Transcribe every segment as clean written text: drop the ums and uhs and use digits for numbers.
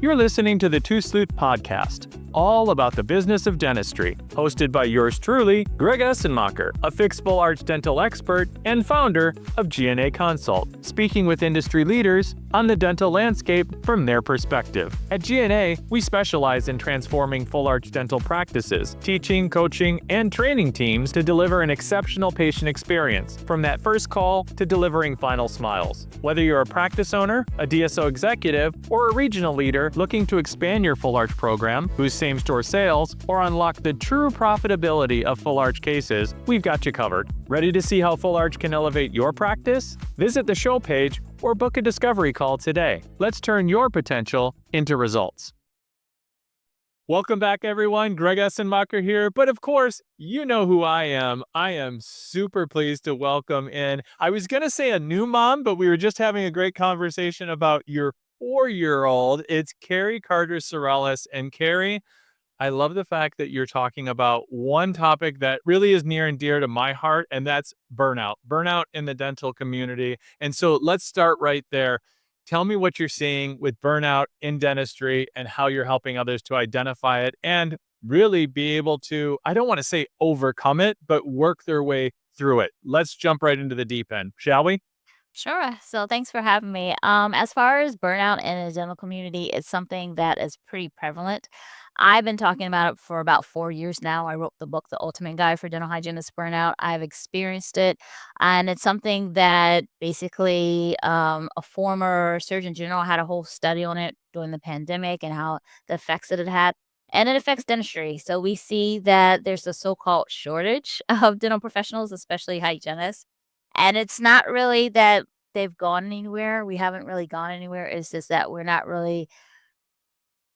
You're listening to the Two Sleuth Podcast, all about the business of dentistry, hosted by yours truly, Greg Essenmacher, a fixed full arch dental expert and founder of G&A Consult, speaking with industry leaders on the dental landscape from their perspective. At G&A, we specialize in transforming full arch dental practices, teaching, coaching, and training teams to deliver an exceptional patient experience, from that first call to delivering final smiles. Whether you're a practice owner, a DSO executive, or a regional leader looking to expand your full arch program, boost same-store sales, or unlock the true profitability of full arch cases, we've got you covered. Ready to see how full arch can elevate your practice? Visit the show page or book a discovery call today. Let's turn your potential into results. Welcome back, everyone. Greg Essenmacher here. But of course, you know who I am. I am super pleased to welcome in, I was going to say a new mom, but we were just having a great conversation about your 4-year-old. It's Kari Carter-Cherelus. And Kari, I love the fact that you're talking about one topic that really is near and dear to my heart, and that's burnout in the dental community. And so let's start right there. Tell me what you're seeing with burnout in dentistry and how you're helping others to identify it and really be able to, I don't want to say overcome it, but work their way through it. Let's jump right into the deep end, shall we? Sure. So thanks for having me. As far as burnout in the dental community, it's something that is pretty prevalent. I've been talking about it for about 4 years now. I wrote the book, The Ultimate Guide for Dental Hygienist Burnout. I've experienced it, and it's something that basically a former Surgeon General had a whole study on it during the pandemic and how the effects that it had. And it affects dentistry. So we see that there's a so-called shortage of dental professionals, especially hygienists. And it's not really that they've gone anywhere. We haven't really gone anywhere. It's just that we're not really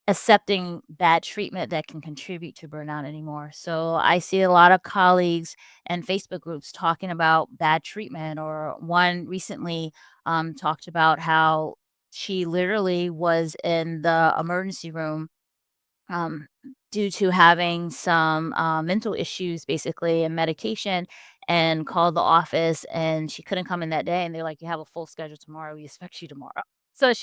accepting bad treatment that can contribute to burnout anymore. So I see a lot of colleagues and Facebook groups talking about bad treatment, or one recently talked about how she literally was in the emergency room um, due to having some mental issues, basically, and medication, and called the office, and she couldn't come in that day. And they're like, "You have a full schedule tomorrow. We expect you tomorrow." So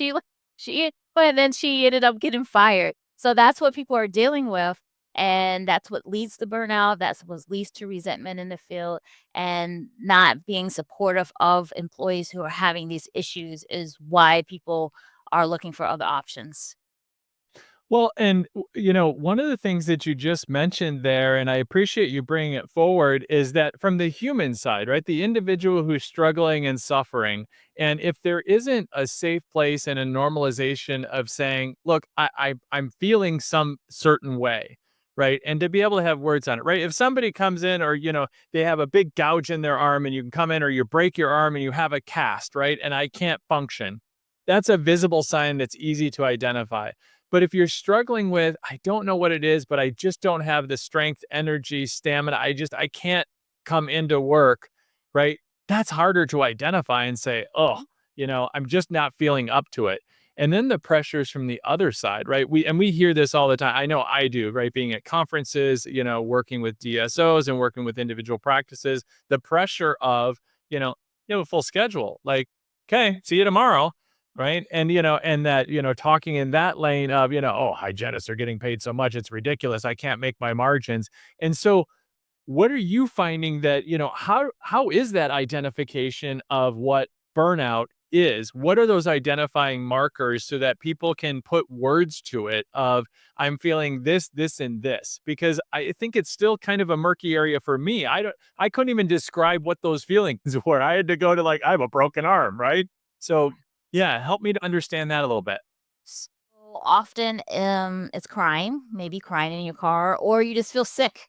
but then she ended up getting fired. So that's what people are dealing with. And that's what leads to burnout. That's what leads to resentment in the field, and not being supportive of employees who are having these issues is why people are looking for other options. Well, and one of the things that you just mentioned there, and I appreciate you bringing it forward, is that from the human side, right? The individual who's struggling and suffering. And if there isn't a safe place and a normalization of saying, look, I'm feeling some certain way, right? And to be able to have words on it, right? If somebody comes in, or, they have a big gouge in their arm and you can come in, or you break your arm and you have a cast, right? And I can't function. That's a visible sign that's easy to identify. But if you're struggling with, I don't know what it is, but I just don't have the strength, energy, stamina, I can't come into work, right? That's harder to identify and say, oh, I'm just not feeling up to it. And then the pressures from the other side, right? We hear this all the time. I know I do, right? Being at conferences, working with DSOs and working with individual practices, the pressure of, you have a full schedule. Like, okay, see you tomorrow, right? And that, talking in that lane of, oh, hygienists are getting paid so much, it's ridiculous. I can't make my margins. And so what are you finding that, how is that identification of what burnout is? What are those identifying markers so that people can put words to it of, I'm feeling this, this, and this? Because I think it's still kind of a murky area for me. I couldn't even describe what those feelings were. I had to go to, like, I have a broken arm, right? So yeah, help me to understand that a little bit. So often, it's crying, maybe crying in your car, or you just feel sick.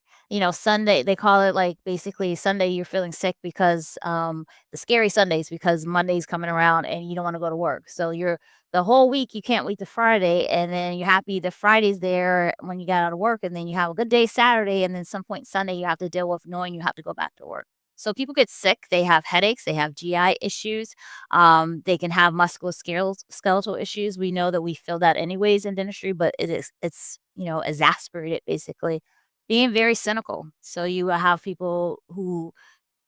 Sunday, they call it, like, basically Sunday, you're feeling sick because the scary Sundays, because Monday's coming around and you don't want to go to work. So you're the whole week, you can't wait to Friday, and then you're happy the Friday's there when you got out of work, and then you have a good day Saturday, and then some point Sunday you have to deal with knowing you have to go back to work. So people get sick, they have headaches, they have GI issues, they can have skeletal issues. We know that we feel that anyways in dentistry, but it's exasperated, basically. Being very cynical. So you have people who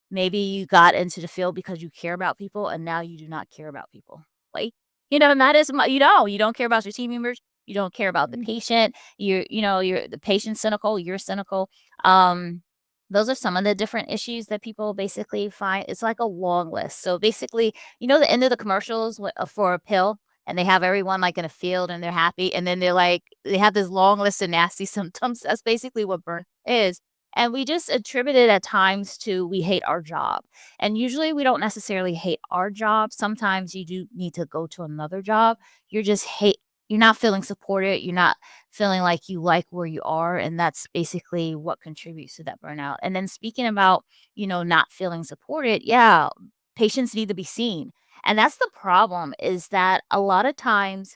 maybe you got into the field because you care about people, and now you do not care about people. Like, not as much. You don't care about your team members. You don't care about the patient. You're the patient's cynical, you're cynical. Um, those are some of the different issues that people basically find. It's like a long list. So basically, the end of the commercials for a pill, and they have everyone like in a field and they're happy. And then they have this long list of nasty symptoms. That's basically what burn is. And we just attribute it at times to we hate our job. And usually we don't necessarily hate our job. Sometimes you do need to go to another job. You're not feeling supported. You're not feeling like you like where you are. And that's basically what contributes to that burnout. And then speaking about, not feeling supported, yeah, patients need to be seen. And that's the problem is that a lot of times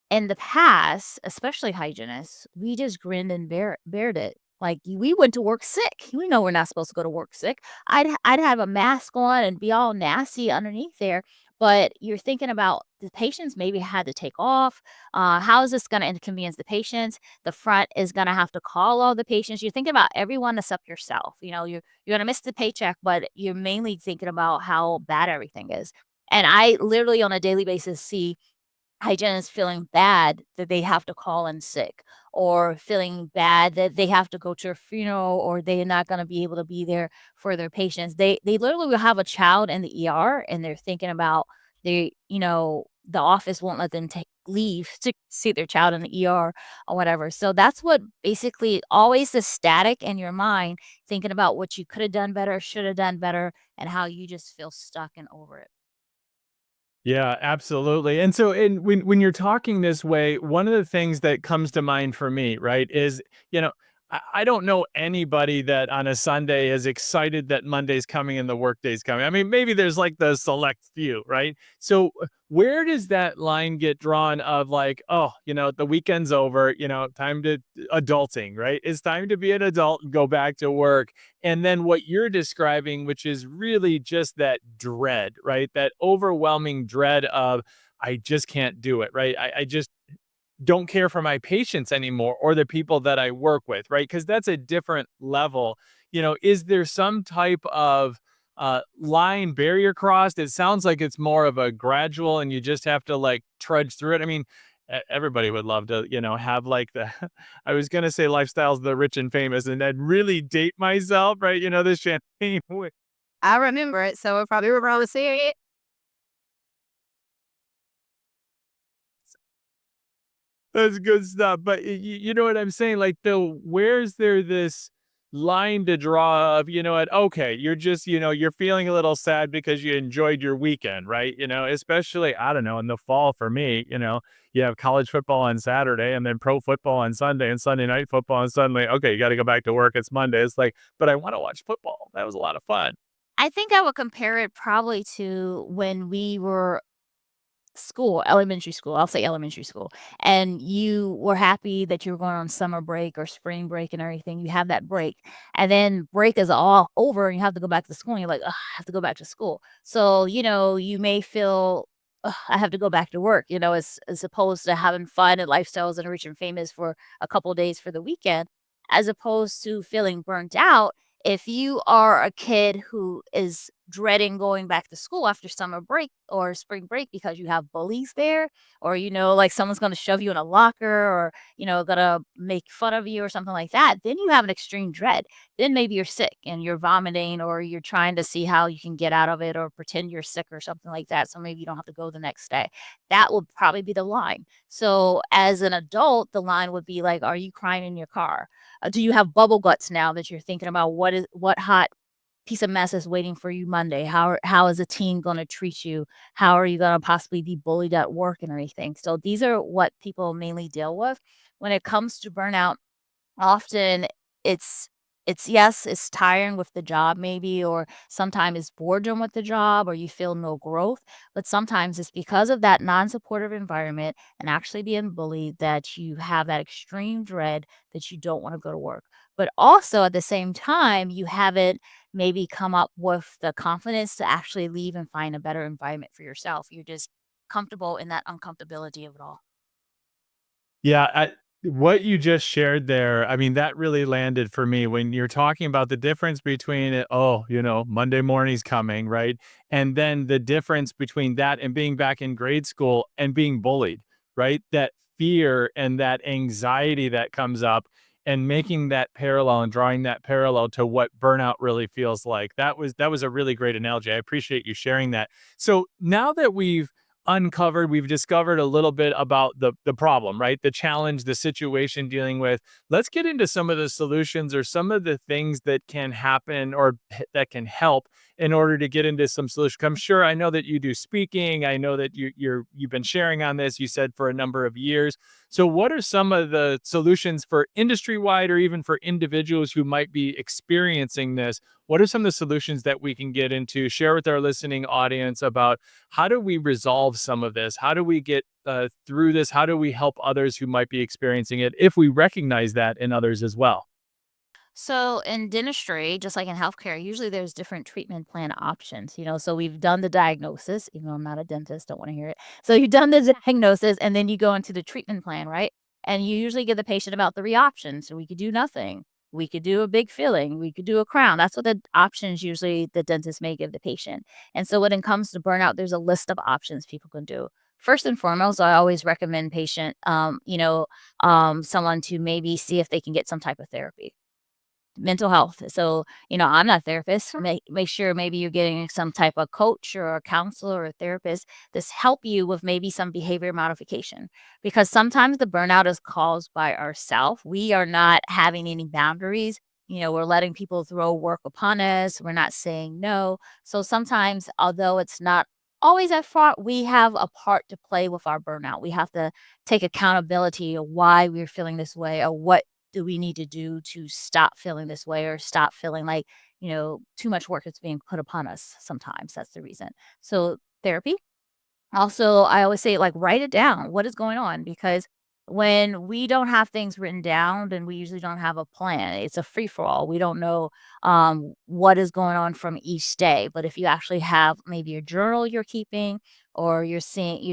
in the past, especially hygienists, we just grinned and bared it. Like, we went to work sick. We know we're not supposed to go to work sick. I'd have a mask on and be all nasty underneath there, but you're thinking about the patients maybe had to take off. How is this gonna inconvenience the patients? The front is gonna have to call all the patients. You're thinking about everyone except yourself. You're gonna miss the paycheck, but you're mainly thinking about how bad everything is. And I literally on a daily basis see hygienists feeling bad that they have to call in sick or feeling bad that they have to go to a funeral or they're not going to be able to be there for their patients. They literally will have a child in the ER and they're thinking about the office won't let them take leave to see their child in the ER or whatever. So that's what basically always the static in your mind thinking about what you could have done better, should have done better, and how you just feel stuck and over it. Yeah, absolutely. And so when you're talking this way, one of the things that comes to mind for me, right, is, I don't know anybody that on a Sunday is excited that Monday's coming and the workday's coming. I mean, maybe there's like the select few, right? So where does that line get drawn of like, oh, the weekend's over, time to adulting, right? It's time to be an adult and go back to work. And then what you're describing, which is really just that dread, right? That overwhelming dread of, I just can't do it, right? I just don't care for my patients anymore or the people that I work with, right? Because that's a different level. Is there some type of line barrier crossed? It sounds like it's more of a gradual and you just have to like trudge through it. I mean, everybody would love to, have like the, I was going to say lifestyles of the rich and famous and then really date myself, right? The champagne. I remember it, so I probably remember seeing it. That's good stuff, but you know what I'm saying? Like, where's there this line to draw of, what, okay, you're just, you're feeling a little sad because you enjoyed your weekend, right? Especially, I don't know, in the fall for me, you have college football on Saturday and then pro football on Sunday and Sunday night football and suddenly, okay, you got to go back to work. It's Monday. It's like, but I want to watch football. That was a lot of fun. I think I would compare it probably to when we were elementary school, I'll say elementary school, and you were happy that you were going on summer break or spring break and everything, you have that break, and then break is all over and you have to go back to school and you're like, "Ugh, I have to go back to school." So, you may feel, "Ugh, I have to go back to work," as opposed to having fun and lifestyles and rich and famous for a couple days for the weekend, as opposed to feeling burnt out. If you are a kid who is dreading going back to school after summer break or spring break because you have bullies there, or like someone's going to shove you in a locker, or gonna make fun of you or something like that, then you have an extreme dread. Then maybe you're sick and you're vomiting, or you're trying to see how you can get out of it or pretend you're sick or something like that, so maybe you don't have to go the next day. That would probably be the line. So as an adult, the line would be like, are you crying in your car? Do you have bubble guts now that you're thinking about what hot piece of mess is waiting for you Monday? How is a team gonna treat you? How are you gonna possibly be bullied at work and everything? So these are what people mainly deal with. When it comes to burnout, often it's yes, it's tiring with the job maybe, or sometimes it's boredom with the job, or you feel no growth, but sometimes it's because of that non-supportive environment and actually being bullied that you have that extreme dread that you don't wanna go to work. But also at the same time, you haven't maybe come up with the confidence to actually leave and find a better environment for yourself. You're just comfortable in that uncomfortability of it all. Yeah, what you just shared there, I mean, that really landed for me when you're talking about the difference between, oh, Monday morning's coming, right? And then the difference between that and being back in grade school and being bullied, right? That fear and that anxiety that comes up, and making that parallel and drawing that parallel to what burnout really feels like. That was a really great analogy. I appreciate you sharing that. So now that we've discovered a little bit about the problem, right? The challenge, the situation dealing with. Let's get into some of the solutions or some of the things that can happen or that can help in order to get into some solution. I'm sure I know that you do speaking. I know that you've been sharing on this, you said, for a number of years. So what are some of the solutions for industry wide or even for individuals who might be experiencing this? What are some of the solutions that we can get into, share with our listening audience about how do we resolve some of this? How do we get through this? How do we help others who might be experiencing it if we recognize that in others as well? So in dentistry, just like in healthcare, usually there's different treatment plan options, So we've done the diagnosis, even though I'm not a dentist, don't want to hear it. So you've done the diagnosis and then you go into the treatment plan, right? And you usually give the patient about three options. So we could do nothing. We could do a big filling. We could do a crown. That's what the options usually the dentist may give the patient. And so when it comes to burnout, there's a list of options people can do. First and foremost, I always recommend someone to maybe see if they can get some type of therapy. Mental health. So, I'm not a therapist. Make sure maybe you're getting some type of coach or a counselor or a therapist that's help you with maybe some behavior modification. Because sometimes the burnout is caused by ourselves. We are not having any boundaries. We're letting people throw work upon us. We're not saying no. So sometimes, although it's not always at fault, we have a part to play with our burnout. We have to take accountability of why we're feeling this way or what do we need to do to stop feeling this way or stop feeling like, too much work is being put upon us sometimes. That's the reason. So, therapy. Also, I always say, like, write it down. What is going on? Because when we don't have things written down, then we usually don't have a plan. It's a free for all. We don't know what is going on from each day. But if you actually have maybe a journal you're keeping, or you're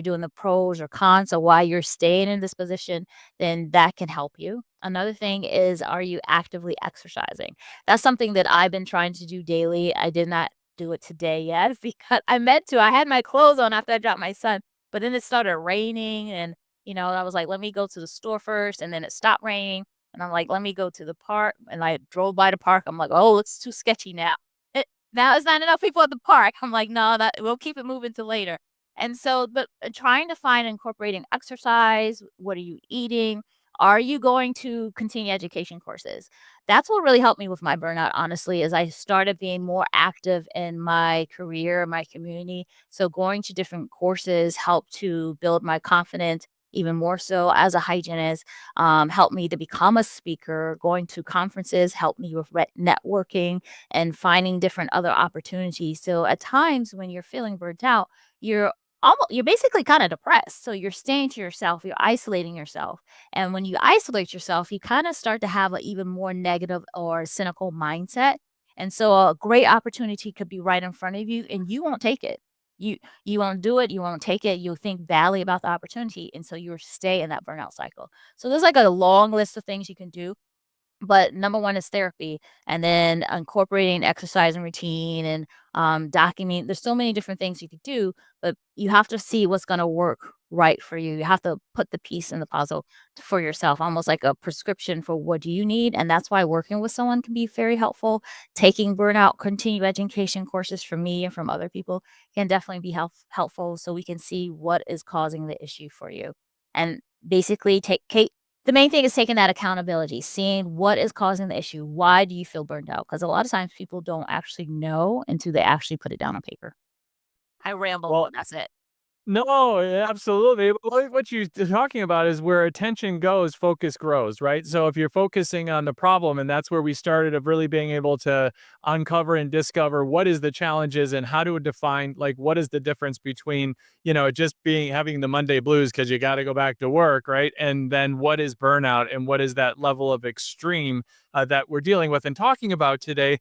doing the pros or cons of why you're staying in this position, then that can help you. Another thing is, are you actively exercising? That's something that I've been trying to do daily. I did not do it today yet because I meant to. I had my clothes on after I dropped my son, but then it started raining and I was like, let me go to the store first, and then it stopped raining. And I'm like, let me go to the park. And I drove by the park. I'm like, oh, it's too sketchy now. Now it's not enough people at the park. I'm like, no, that we'll keep it moving till later. And so, but trying to find incorporating exercise. What are you eating? Are you going to continuing education courses? That's what really helped me with my burnout, honestly, is I started being more active in my career, my community. So going to different courses helped to build my confidence even more so as a hygienist, helped me to become a speaker. Going to conferences helped me with networking and finding different other opportunities. So at times when you're feeling burnt out, you're you're basically kind of depressed. So you're staying to yourself, you're isolating yourself. And when you isolate yourself, you kind of start to have an even more negative or cynical mindset. And so a great opportunity could be right in front of you and you won't take it. You you won't do it, you won't take it, you'll think badly about the opportunity. And so you'll stay in that burnout cycle. So there's like a long list of things you can do, but number 1 is therapy, and then incorporating exercise and routine and, document there's so many different things you could do, but you have to see what's gonna work right for you. You have to put the piece in the puzzle for yourself, almost like a prescription for what do you need, and that's why working with someone can be very helpful. Taking burnout continuing education courses from me and from other people can definitely be helpful so we can see what is causing the issue for you. And basically the main thing is taking that accountability, seeing what is causing the issue. Why do you feel burned out? Because a lot of times people don't actually know until they actually put it down on paper. I ramble, Well, but that's it. no, absolutely. What you're talking about is where attention goes, focus grows, right? So if you're focusing on the problem, and that's where we started of really being able to uncover and discover what is the challenges and how to define, like, what is the difference between, just having the Monday blues because you got to go back to work, right? And then what is burnout and what is that level of extreme that we're dealing with and talking about today.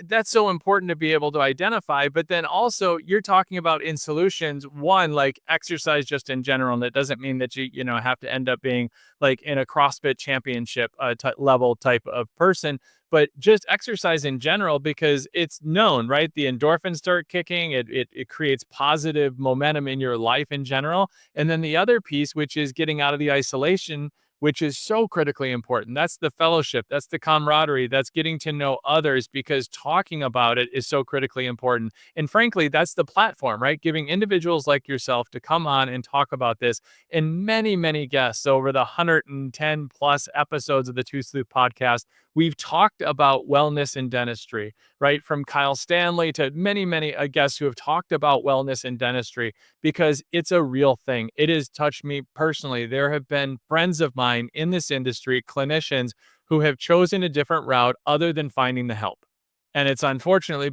That's so important to be able to identify. But then also, you're talking about in solutions. One, like exercise just in general. And it doesn't mean that you know, have to end up being like in a CrossFit championship level type of person, but just exercise in general because it's known, right? The endorphins start kicking, it creates positive momentum in your life in general. And then the other piece, which is getting out of the isolation, which is so critically important. That's the fellowship, that's the camaraderie, that's getting to know others because talking about it is so critically important. And frankly, that's the platform, right? Giving individuals like yourself to come on and talk about this. And many, many guests over the 110 plus episodes of the Two Sleuth podcast, we've talked about wellness in dentistry, right? From Kyle Stanley to many, many guests who have talked about wellness in dentistry because it's a real thing. It has touched me personally. There have been friends of mine in this industry, clinicians, who have chosen a different route other than finding the help. And it's unfortunate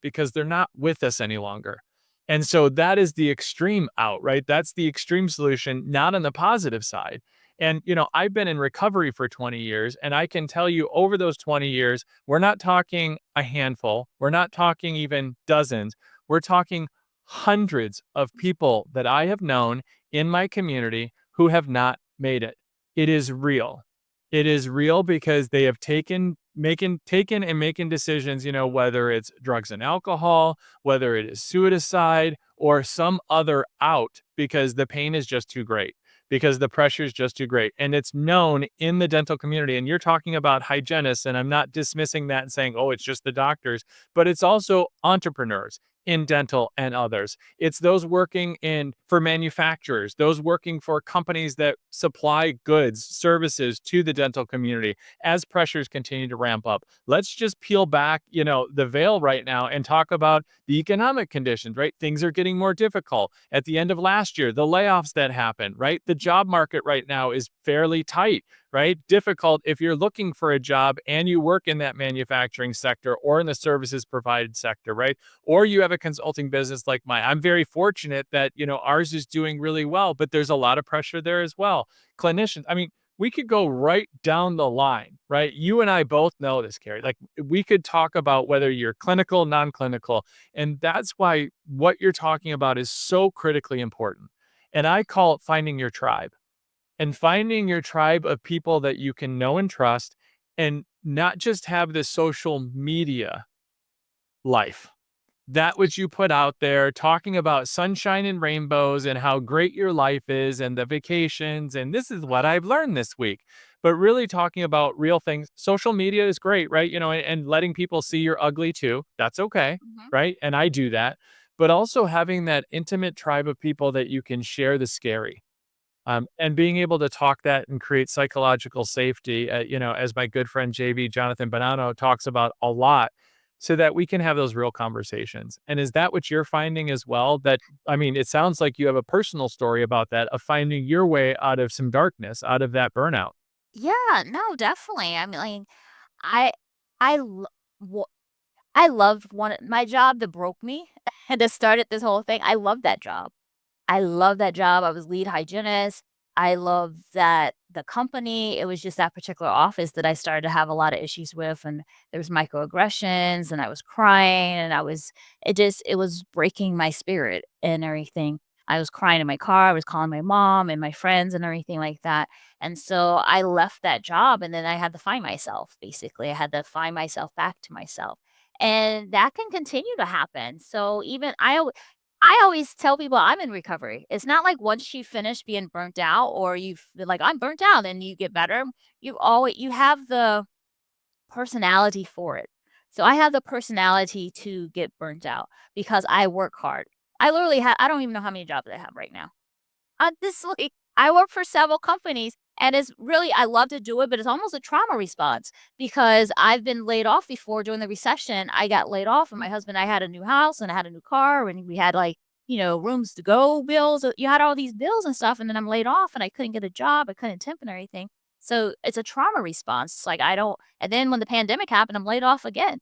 because they're not with us any longer. And so that is the extreme out, right? That's the extreme solution, not on the positive side. And, you know, I've been in recovery for 20 years, and I can tell you over those 20 years, we're not talking a handful, we're not talking even dozens, we're talking hundreds of people that I have known in my community who have not made it. It is real. It is real because they have taken and making decisions, you know, whether it's drugs and alcohol, whether it is suicide or some other out because the pain is just too great, because the pressure is just too great. And it's known in the dental community. And you're talking about hygienists, and I'm not dismissing that and saying, oh, it's just the doctors, but it's also entrepreneurs in dental and others. It's those working in for manufacturers, those working for companies that supply goods, services to the dental community as pressures continue to ramp up. Let's just peel back, you know, the veil right now and talk about the economic conditions, right? Things are getting more difficult. At the end of last year, the layoffs that happened, right? The job market right now is fairly tight, right? Difficult if you're looking for a job and you work in that manufacturing sector or in the services provided sector, right? Or you have a consulting business like mine. I'm very fortunate that, you know, ours is doing really well, but there's a lot of pressure there as well. Clinicians, I mean, we could go right down the line, right? You and I both know this, Kari. Like we could talk about whether you're clinical, non-clinical, and that's why what you're talking about is so critically important. And I call it finding your tribe and finding your tribe of people that you can know and trust and not just have this social media life that which you put out there talking about sunshine and rainbows and how great your life is and the vacations and this is what I've learned this week. But really talking about real things. Social media is great, right? You know, and letting people see you're ugly too. That's okay, Mhm. right? And I do that. But also having that intimate tribe of people that you can share the scary. And being able to talk that and create psychological safety, you know, as my good friend JV Jonathan Bonanno talks about a lot, so that we can have those real conversations. And is that what you're finding as well? That I mean, it sounds like you have a personal story about that of finding your way out of some darkness, out of that burnout. Yeah, no, definitely. I mean, like, I I lo w I loved one my job that broke me and that started this whole thing. I love that job. I love that job. I was lead hygienist. I love that the company, it was just that particular office that I started to have a lot of issues with, and there was microaggressions, and I was crying, and it was breaking my spirit and everything. I was crying in my car, I was calling my mom and my friends and everything like that, and so I left that job, and then I had to find myself, basically. I had to find myself back to myself, and that can continue to happen. So even I always tell people I'm in recovery. It's not like once you finish being burnt out or you've been like, I'm burnt out and you get better. You have the personality for it. So I have the personality to get burnt out because I work hard. I don't even know how many jobs I have right now. Honestly, I work for several companies and it's really I love to do it, but it's almost a trauma response because I've been laid off before during the recession. I got laid off and my husband and I had a new house and I had a new car and we had like, rooms to go bills. You had all these bills and stuff. And then I'm laid off and I couldn't get a job. I couldn't temp and everything. So it's a trauma response. It's like I don't and then when the pandemic happened, I'm laid off again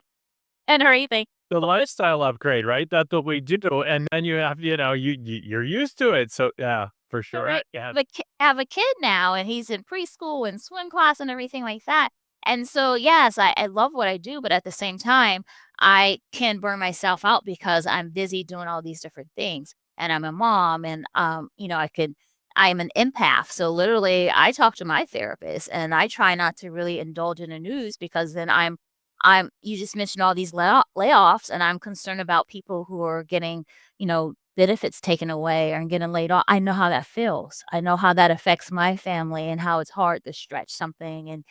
and everything. The lifestyle upgrade, right? That's what we do. And then you have, you know, you're used to it. So yeah, for sure. Right. Yeah. I have a kid now, and he's in preschool and swim class and everything like that. And so, yes, I love what I do, but at the same time, I can burn myself out because I'm busy doing all these different things. and I'm a mom, and I am an empath. So literally I talk to my therapist, and I try not to really indulge in the news, because then you just mentioned all these layoffs, and I'm concerned about people who are getting, benefits taken away or getting laid off. I know how that feels. I know how that affects my family, and how it's hard to stretch something, and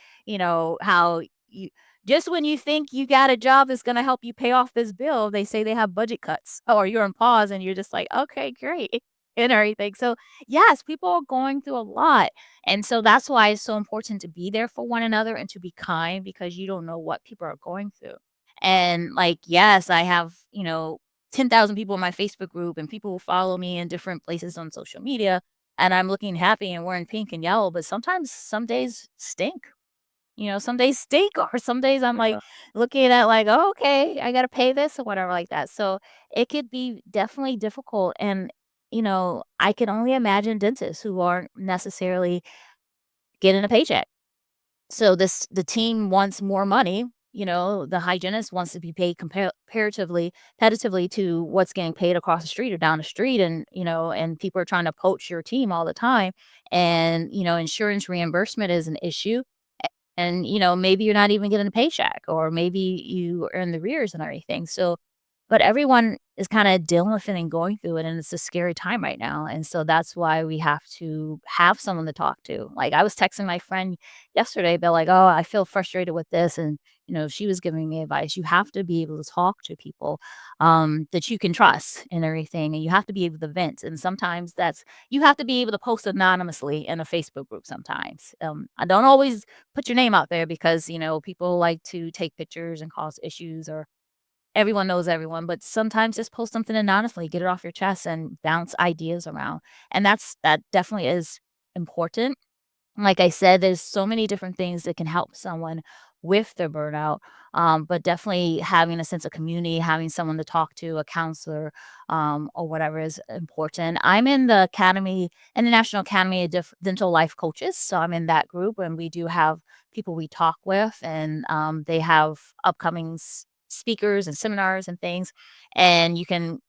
how you just when you think you got a job that's going to help you pay off this bill, they say they have budget cuts, or you're in pause, and you're just like, okay, great. And everything. So, yes, people are going through a lot. And so that's why it's so important to be there for one another and to be kind, because you don't know what people are going through. And like, yes, I have, 10,000 people in my Facebook group, and people who follow me in different places on social media. And I'm looking happy and wearing pink and yellow, but sometimes some days stink. Some days stink, or some days I'm like Yeah. looking at like, oh, okay, I gotta pay this or whatever like that. So it could be definitely difficult. And, I can only imagine dentists who aren't necessarily getting a paycheck. So the team wants more money. The hygienist wants to be paid comparatively to what's getting paid across the street or down the street, and people are trying to poach your team all the time. And insurance reimbursement is an issue. And maybe you're not even getting a paycheck, or maybe you are in the rears and everything. So but everyone is kinda dealing with it and going through it, and it's a scary time right now, and so that's why we have to have someone to talk to. Like, I was texting my friend yesterday, but like, "Oh, I feel frustrated with this," and, she was giving me advice. You have to be able to talk to people, that you can trust and everything, and you have to be able to vent, and sometimes that's you have to be able to post anonymously in a Facebook group sometimes. I don't always put your name out there, because, people like to take pictures and cause issues, or everyone knows everyone, but sometimes just post something anonymously, get it off your chest, and bounce ideas around. And that definitely is important. Like I said, there's so many different things that can help someone with their burnout. But definitely having a sense of community, having someone to talk to, a counselor, or whatever, is important. I'm in the National Academy of Dental Life Coaches. So I'm in that group, and we do have people we talk with, and they have upcoming speakers and seminars and things. And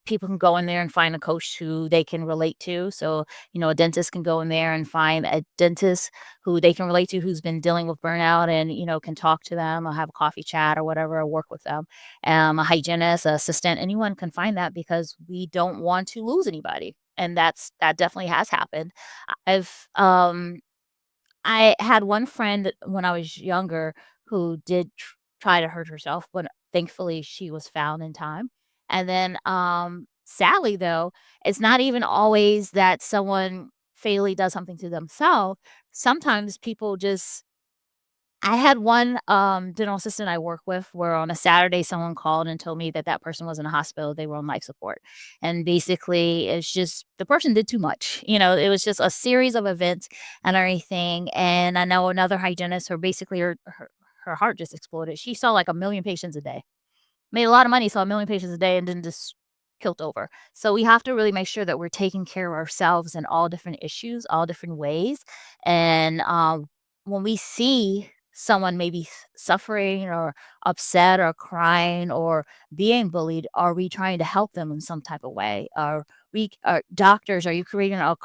people can go in there and find a coach who they can relate to. So, a dentist can go in there and find a dentist who they can relate to, who's been dealing with burnout, and, can talk to them or have a coffee chat or whatever, or work with them. A hygienist, assistant, anyone can find that, because we don't want to lose anybody. And that definitely has happened. I've I had one friend when I was younger who did try to hurt herself, but thankfully she was found in time. And then, sadly though, it's not even always that someone fatally does something to themselves. Sometimes people just I had one, dental assistant I work with, where on a Saturday someone called and told me that that person was in a hospital, they were on life support. And basically, it's just the person did too much. It was just a series of events and everything. And I know another hygienist, who basically her heart just exploded. She saw like a million patients a day, made a lot of money, saw a million patients a day, and then just killed over. So we have to really make sure that we're taking care of ourselves in all different issues, all different ways. And when we see someone maybe suffering or upset or crying or being bullied, are we trying to help them in some type of way? Are doctors, are you creating a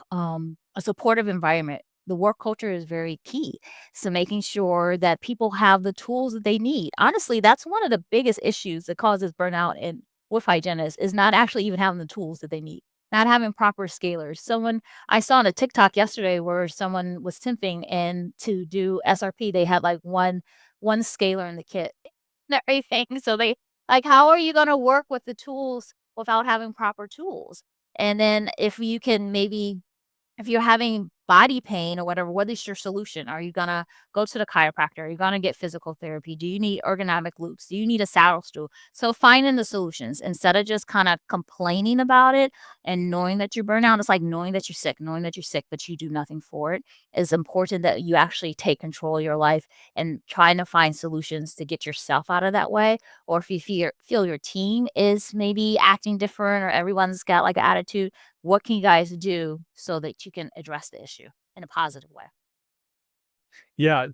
supportive environment? The work culture is very key. So making sure that people have the tools that they need. Honestly, that's one of the biggest issues that causes burnout in with hygienists, is not actually even having the tools that they need, not having proper scalers. I saw on a TikTok yesterday where someone was temping, and to do SRP, they had like one scaler in the kit and everything. So they like, how are you gonna work with the tools without having proper tools? And then if you're having body pain or whatever, what is your solution? Are you gonna go to the chiropractor? Are you gonna get physical therapy? Do you need ergonomic loops? Do you need a saddle stool? So finding the solutions instead of just kind of complaining about it, and knowing that you're burnt out. It's like knowing that you're sick, but you do nothing for it. It's important that you actually take control of your life and trying to find solutions to get yourself out of that way. Or if you feel your team is maybe acting different, or everyone's got like an attitude, what can you guys do so that you can address the issue in a positive way? Yeah,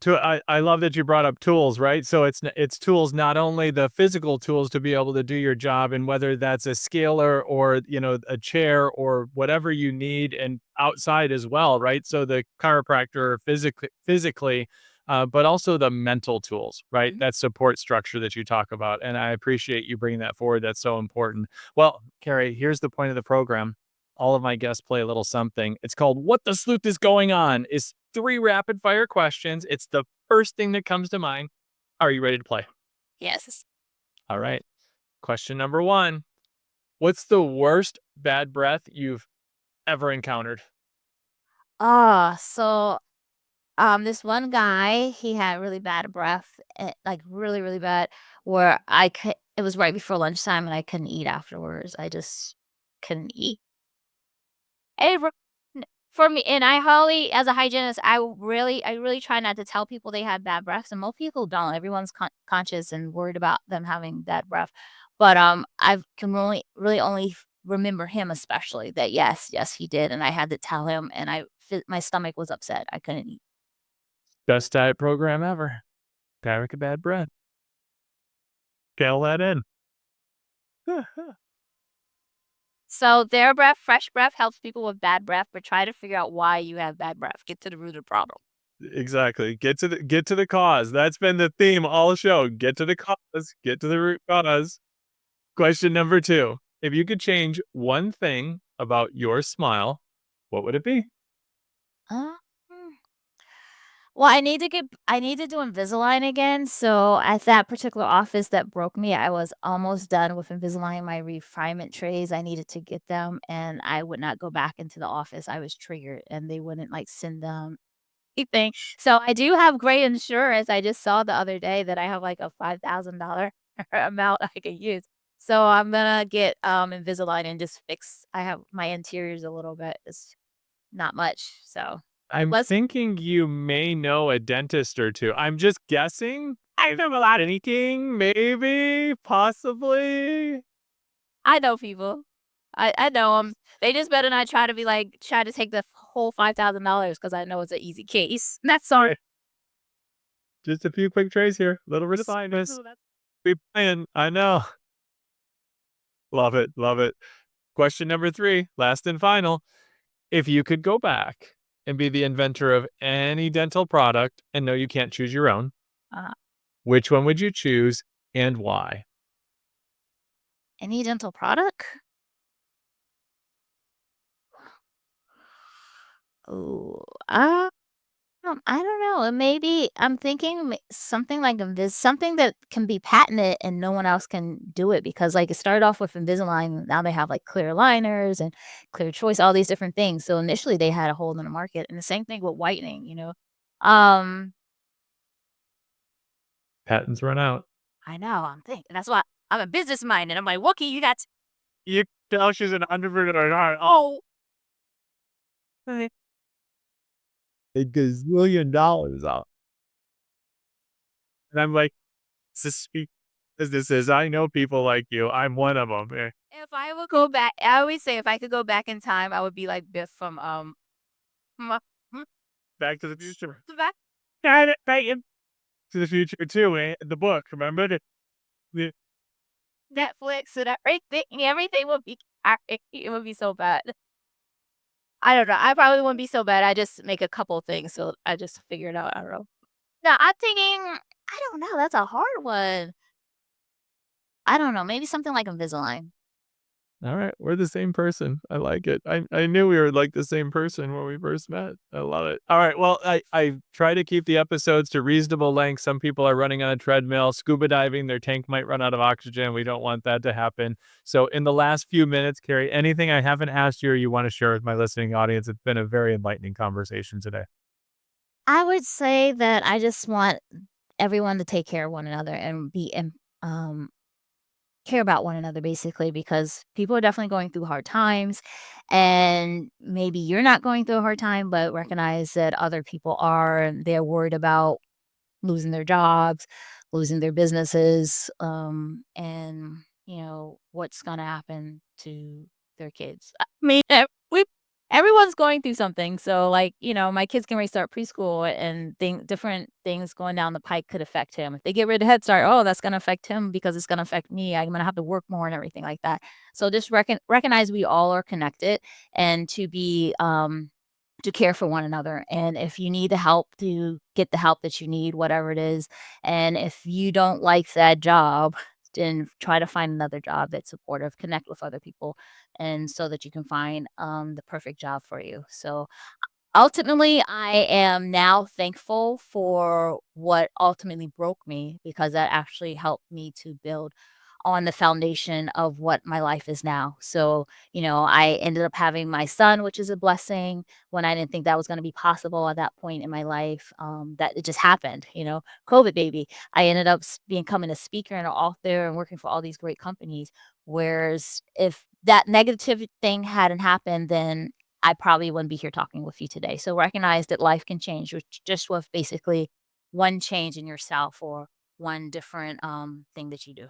I love that you brought up tools, right? So it's tools, not only the physical tools to be able to do your job, and whether that's a scaler or, a chair or whatever you need, and outside as well, right? So the chiropractor physically, but also the mental tools, right? Mhm. That support structure that you talk about, and I appreciate you bringing that forward. That's so important. Well, Carrie, here's the point of the program. All of my guests play a little something. It's called "What the Sleuth is Going On." It's three rapid fire questions. It's the first thing that comes to mind. Are you ready to play? Yes. All right. Question number one. What's the worst bad breath you've ever encountered? So this one guy, he had really bad breath, like really, really bad, where it was right before lunchtime and I couldn't eat afterwards. I just couldn't eat. And for me, and I highly, as a hygienist, I really try not to tell people they have bad breaths, and most people don't. Everyone's conscious and worried about them having bad breath. But I can really only remember him, especially that yes, he did, and I had to tell him, and my stomach was upset. I couldn't eat. Best diet program ever. Panic a bad breath. Scale that in. So fresh breath helps people with bad breath, but try to figure out why you have bad breath. Get to the root of the problem. Exactly. Get to the cause. That's been the theme all show. Get to the cause. Get to the root cause. Question number two. If you could change one thing about your smile, what would it be? Uh, hmm. Well, I need to do Invisalign again. So at that particular office that broke me, I was almost done with Invisalign. My refinement trays, I needed to get them, and I would not go back into the office. I was triggered, and they wouldn't like send them anything. So I do have great insurance. I just saw the other day that I have like a $5,000 amount I could use. So I'm gonna get Invisalign and just fix. I have my interiors a little bit. It's not much. So I'm let's thinking you may know a dentist or two. I'm just guessing. I don't know about anything. Maybe, possibly. I know people. I know them. They just better not try to take the whole $5,000 because I know it's an easy case. That's all. Right. Just a few quick trays here. Little bit of fineness. So that's Be playing. I know. Love it. Love it. Question number three, last and final. If you could go back and be the inventor of any dental product, and no, you can't choose your own, uh, which one would you choose and why? any dental product? Oh, I don't know. Maybe I'm thinking something like something that can be patented and no one else can do it because like it started off with Invisalign. Now they have like clear aligners and clear choice, all these different things. So initially they had a hold on the market, and the same thing with whitening. Um, Patents run out. I know. I'm thinking that's why I'm a business mind, and I'm like, Wookie, you got. You tell she's an entrepreneur. Oh, a gazillion dollars out. And I'm like, this businesses. I know people like you. I'm one of them. If I would go back, I always say if I could go back in time, I would be like Biff from Ma- hmm, Back to the Future. the back Got it, back to the Future too. The book, remember? The Netflix and everything would be it would be so bad. I don't know. I probably wouldn't be so bad. I just make a couple things, so I just figure it out. I don't know. No, I'm thinking. I don't know. That's a hard one. I don't know. Maybe something like Invisalign. All right, we're the same person. I like it. I knew we were like the same person when we first met. I love it. All right, well, I try to keep the episodes to reasonable length. Some people are running on a treadmill, scuba diving, their tank might run out of oxygen. We don't want that to happen. So, in the last few minutes, Carrie, anything I haven't asked you or you want to share with my listening audience? It's been a very enlightening conversation today. I would say that I just want everyone to take care of one another and um care about one another basically because people are definitely going through hard times, and maybe you're not going through a hard time but recognize that other people are, and they're worried about losing their jobs, losing their businesses, and what's going to happen to their kids. I mean, we everyone's going through something. So, like, my kids can already start preschool and different things going down the pike could affect him. If they get rid of Head Start, oh, that's going to affect him because it's going to affect me. I'm going to have to work more and everything like that. So just recognize we all are connected and to care for one another. And if you need the help, to get the help that you need, whatever it is. And if you don't like that job, then try to find another job that's supportive, connect with other people, and so that you can find the perfect job for you. So ultimately, I am now thankful for what ultimately broke me, because that actually helped me to build on the foundation of what my life is now. So, I ended up having my son, which is a blessing when I didn't think that was going to be possible at that point in my life. That it just happened, COVID baby. I ended up becoming a speaker and an author and working for all these great companies. Whereas if that negative thing hadn't happened, then I probably wouldn't be here talking with you today. So recognize that life can change just with basically one change in yourself or one different thing that you do.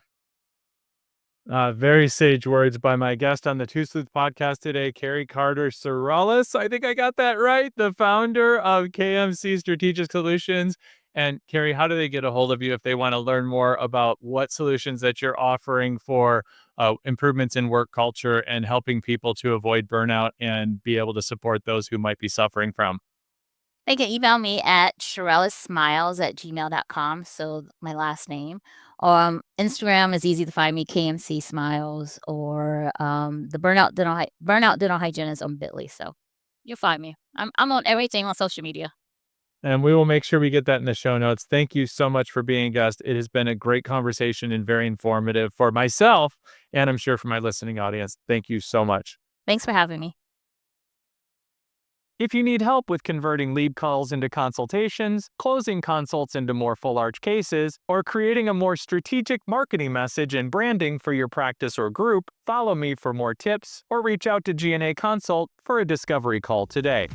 Very sage words by my guest on the Two Sleuth podcast today, Kari Carter-Cherelus. I think I got that right. The founder of KMC Strategic Solutions. And Kari, how do they get a hold of you if they want to learn more about what solutions that you're offering for improvements in work culture and helping people to avoid burnout and be able to support those who might be suffering from? They can email me at cherelussmiles@gmail.com, so my last name. Instagram is easy to find me, KMC Smiles, or the Burnout Dental Hygienist on Bitly. So you'll find me. I'm on everything on social media. And we will make sure we get that in the show notes. Thank you so much for being a guest. It has been a great conversation and very informative for myself, and I'm sure for my listening audience. Thank you so much. Thanks for having me. If you need help with converting lead calls into consultations, closing consults into more full arch cases, or creating a more strategic marketing message and branding for your practice or group, follow me for more tips or reach out to G&A Consult for a discovery call today.